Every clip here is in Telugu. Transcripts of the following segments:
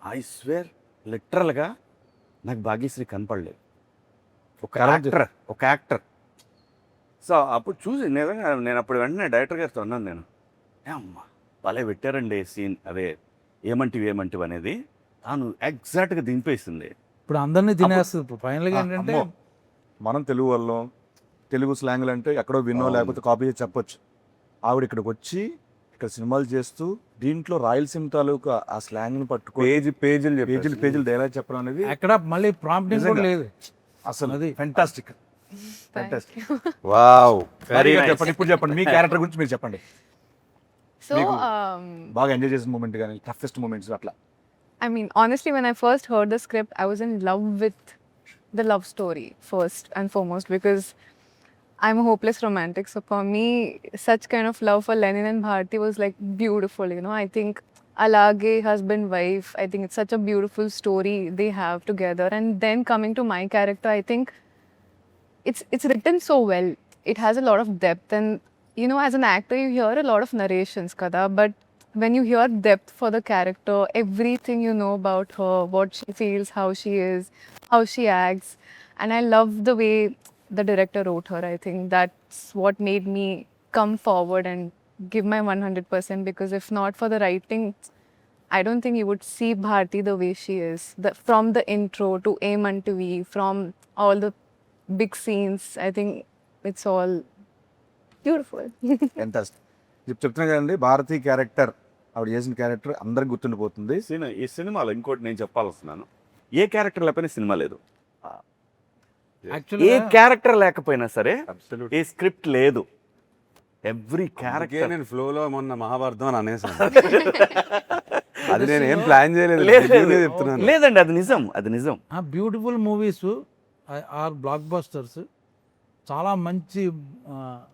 ఐ స్వేర్ లిటరల్గా నాకు భాగ్యశ్రీ కనపడలేదు. ఒక యాక్టర్. సో అప్పుడు చూసి నిజంగా నేను అప్పుడు వెంటనే డైరెక్టర్ గారితో అన్నాను నేను, ఏ అమ్మా భలే పెట్టారండి సీన్, అదే ఏమంటివి అనేది తాను ఎగ్జాక్ట్గా దింపేసింది. ఇప్పుడు అందరినీ తినేస్తుంది. ఇప్పుడు ఫైనల్గా ఏంటంటే మనం తెలుగు వాళ్ళం, తెలుగు స్లాంగ్లు అంటే ఎక్కడో విన్నో లేకపోతే కాపీ చేసి చెప్పొచ్చు. ఆవిడ ఇక్కడికి వచ్చి ఇక్కడ సినిమాలు చేస్తూ దీంట్లో రాయలసీమ తాలూకా ఆ స్లాంగ్ని పట్టుకో పేజీలు డైలాగ్ చెప్పడం అనేది ఎక్కడ మళ్ళీ ప్రాంప్టింగ్ కూడా లేదు అసలు అది ఫెంటాస్టిక్. వావ్. చెప్పండి, ఇప్పుడు చెప్పండి మీ క్యారెక్టర్ గురించి మీరు చెప్పండి. So, బాగా ఎంజాయ్ చేసిన మూమెంట్ కానీ టఫెస్ట్ మూమెంట్స్ అట్లా. I mean, honestly, when I first heard the script, I was in love with the love story first and foremost because I'm a hopeless romantic. So for me, such kind of love for Lenin and Bharti was like beautiful. You know, I think Alage, husband, wife. I think it's such a beautiful story they have together. And then coming to my character, I think it's written so well. It has a lot of depth, and you know, as an actor, you hear a lot of narrations, kada, but when you hear depth for the character, everything you know about her, what she feels, how she is, how she acts, and I love the way the director wrote her. I think that's what made me come forward and give my 100%, because if not for the writing, I don't think you would see Bharti the way she is. From the intro to Aim Unto V, from all the big scenes, I think it's all beautiful. Fantastic. చెప్తున్నా కదండి, భారతీ క్యారెక్టర్ ఆవిడ చేసిన క్యారెక్టర్ అందరికి గుర్తుండిపోతుంది. ఈ సినిమాలో ఇంకోటి నేను చెప్పాల్స్తున్నాను, ఏ క్యారెక్టర్ లేకపోయినా సినిమా లేదు. ఏ యాక్చువల్గా క్యారెక్టర్ లేకపోయినా సరే ఏ స్క్రిప్ట్ లేదు. ఎవ్రీ క్యారెక్టర్ నేను ఫ్లోలో మొన్న మహాభారతం అని అనేసాను. అది నేను ఏం ప్లాన్ చేయలేదు, చెప్తున్నాను. లేదండి, అది నిజం. Beautiful movies are blockbusters. చాలా మంచి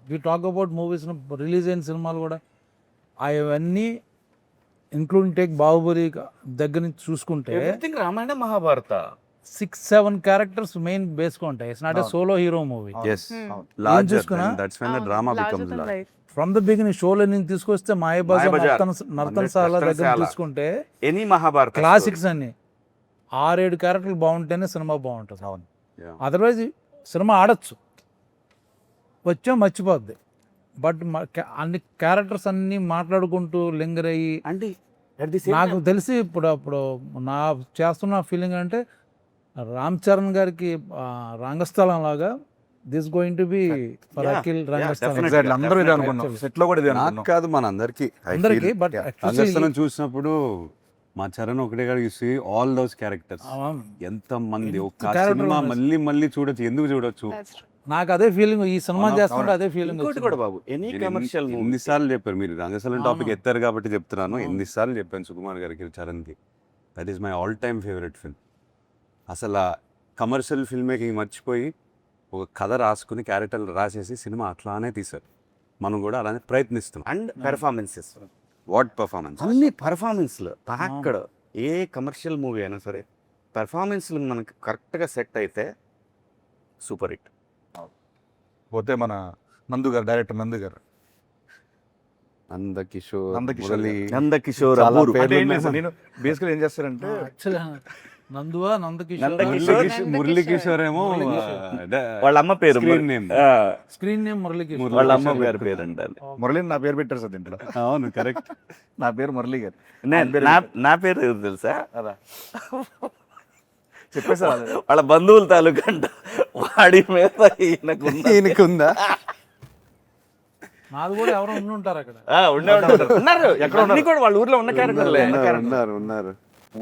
we talk about movies release అయిన సినిమాలు కూడా అవన్నీ ఇంక్లూడింగ్ టేక్ బాహుబలి దగ్గర నుంచి చూసుకుంటే everything Ramayana Mahabharata 6-7 characters main బేస్గా ఉంటాయి. It's not a solo hero movie. Yes. Larger చూసుకున్నా? than- that's when the drama Larger becomes than large. life. From the beginning షోలో నేను తీసుకొస్తే మాయబజార్ నర్తనశాల దగ్గర నర్తనశాల. తీసుకుంటే ఎనీ మహాభారత క్లాసిక్స్ అన్ని 6-7 క్యారెక్టర్లు బాగుంటేనే సినిమా బాగుంటుంది. అవును. Yeah. అదర్వైజ్ సినిమా ఆడచ్చు, వచ్చా మర్చిపోద్ది. బట్ అన్ని క్యారెక్టర్స్ అన్ని మాట్లాడుకుంటూ లింగర్ అయ్యి అంటే నాకు తెలిసి ఇప్పుడు నా చేస్తున్న ఫీలింగ్ అంటే రామ్ చరణ్ గారికి రంగస్థలం లాగా this going to be for Akhil Rangasthalam. definitely. Exactly. అందరూ ఇదే అనుకున్నాం, సెట్ లో కూడా ఇదే నాకు అనుకున్నాం. కాదు, మన అందరికి అందరికి. బట్ రంగస్థలం చూసినప్పుడు మా చరణ్ ఒకటే కాదు, you see all those characters. ఎంత మంది ఒక్క character సినిమా ఉన్నారు. మళ్ళీ చూడొచ్చు, ఎందుకు చూడొచ్చు? That's true. నాకు అదే ఫీలింగ్, ఈ సినిమా చేస్తుంటే అదే ఫీలింగ్. ఇంకోటి కూడా బాబు, ఎనీ కమర్షియల్ మూవీ ఎన్నిసార్లు చెప్పారు మీరు రంగస్థలం టాపిక్ అవును. ఎత్తారు కాబట్టి చెప్తున్నాను. అవును. ఎన్నిసార్లు చెప్పాను సుకుమార్ గారికి, చరణ్కి. That is my all time favourite film. అసలు ఆ కమర్షియల్ ఫిల్మ్ మేకింగ్ మర్చిపోయి ఒక కథ రాసుకుని క్యారెక్టర్లు రాసేసి సినిమా అట్లానే తీశారు. మనం కూడా అలానే ప్రయత్నిస్తున్నాం. And performances, what performance! అన్ని పెర్ఫార్మెన్స్లు అక్కడ ఏ కమర్షియల్ మూవీ అయినా సరే పెర్ఫార్మెన్స్లు మనకు కరెక్ట్గా సెట్ అయితే సూపర్ హిట్. పోతే మన డైరెక్టర్ నందు గారు నందకిషోర్, నందకిషోర్ మురళి, నందకిషోర్ చాలా అబ్బూరు. పేర్లు అంటే ఏం ఉన్నాయి. లేదు, నేను బేసికల్ ఏం చేస్తారంటే నందువా నందకిషోర్ నందకిషోర్. మురళీ కిషోర్ ఏమో వాళ్ళ అమ్మ పేరు Screen name. Screen name Murali Kishore. వాళ్ళ అమ్మ గారి పేరు అంటారు. మురళిని నా పేరు పెట్టారు సార్ దీంట్లో. అవును, కరెక్ట్. నా పేరు మురళి గారు. నా పేరు ఏదో తెలుసా? అదా చెప్పేసారు. వాళ్ళ బంధువుల తాలూకా అంట. వాడి మీద ఈయనకుందా? నాది కూడా ఎవరో ఉండి ఉంటారు అక్కడ. ఉన్నారు ఎక్కడ ఉన్నారు కూడా వాళ్ళ ఊర్లో ఉన్న క్యారెక్టర్లే. ఉన్నారు.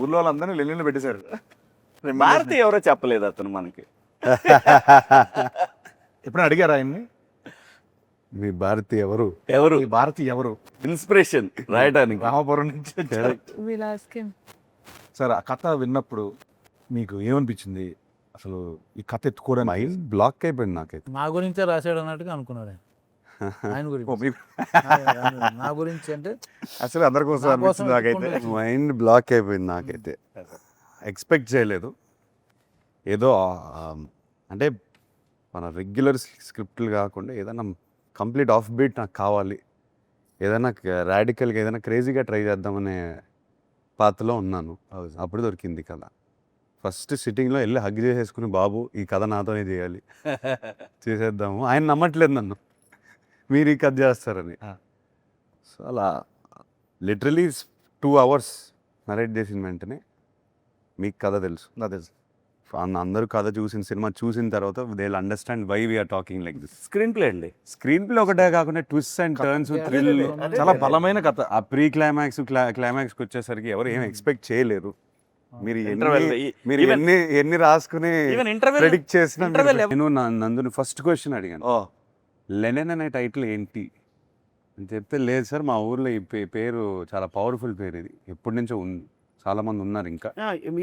ఊర్లో వాళ్ళందరినీ లెల్లీలో పెట్టేశారు. భారతి ఎవరో చెప్పలేదు అతను మనకి. ఎప్పుడైనా అడిగారు ఆయన్ని, మీ భారతి ఎవరు? ఈ భారతి ఎవరు? ఇన్స్పిరేషన్ రాయడానికి రామపురం నుంచి వచ్చారు. We'll ask him. సార్, ఆ కథ విన్నప్పుడు మీకు ఏమనిపించింది? అసలు ఈ కథ ఎత్తుకోవడానికి మైండ్ బ్లాక్ అయిపోయింది నాకైతే. నా గురించే రాశాడు అన్నట్టుగా అనుకున్నాడు ఆయన. ఆయన ఓ, గురించి మీకు నా గురించి అంటే అసలు అందరి కోసం నా కోసం అనిపించింది నాకైతే. ఎత్తుకుంటే మైండ్ బ్లాక్ అయిపోయింది నాకైతే. ఎక్స్పెక్ట్ చేయలేదు. ఏదో అంటే మన రెగ్యులర్ స్క్రిప్ట్లు కాకుండా ఏదైనా కంప్లీట్ ఆఫ్ బీట్ నాకు కావాలి, ఏదైనా రాడికల్గా ఏదైనా క్రేజీగా ట్రై చేద్దామనే పాత్రలో ఉన్నాను. అప్పుడు దొరికింది కథ. ఫస్ట్ సిట్టింగ్లో వెళ్ళి హగ్ చేసేసుకుని, బాబు ఈ కథ నాతోనే చేయాలి, చేసేద్దాము. ఆయన నమ్మట్లేదు నన్ను, మీరు ఈ కథ చేస్తారని. సో అలా లిటరలీ 2 hours నరేట్ చేసిన వెంటనే మీకు కథ తెలుసు, నా తెలుసు. అందరూ కథ చూసిన సినిమా చూసిన తర్వాత they will understand why we're talking like this. Screenplay అండి. స్క్రీన్ ప్లే ఒకటే కాకుండా ట్విస్ట్ అండ్ టర్న్స్, థ్రిల్, చాలా బలమైన కథ. ఆ ప్రీ క్లైమాక్స్ క్లైమాక్స్కి వచ్చేసరికి ఎవరు ఏం ఎక్స్పెక్ట్ చేయలేరు. మీరు Interval, మీరు even- ఎన్ని రాసుకుని ఈవెన్ ఇంటర్వెల్ ప్రెడిక్ట్ చేసిన interval నేను నందుని ఫస్ట్ క్వశ్చన్ అడిగాను, ఓ లెనిన్ అనే టైటిల్ ఏంటి అని చెప్తే, లేదు సార్ మా ఊర్లో ఈ పేరు చాలా పవర్ఫుల్ పేరు, ఇది ఎప్పటి నుంచో ఉంది, చాలా మంది ఉన్నారు ఇంకా.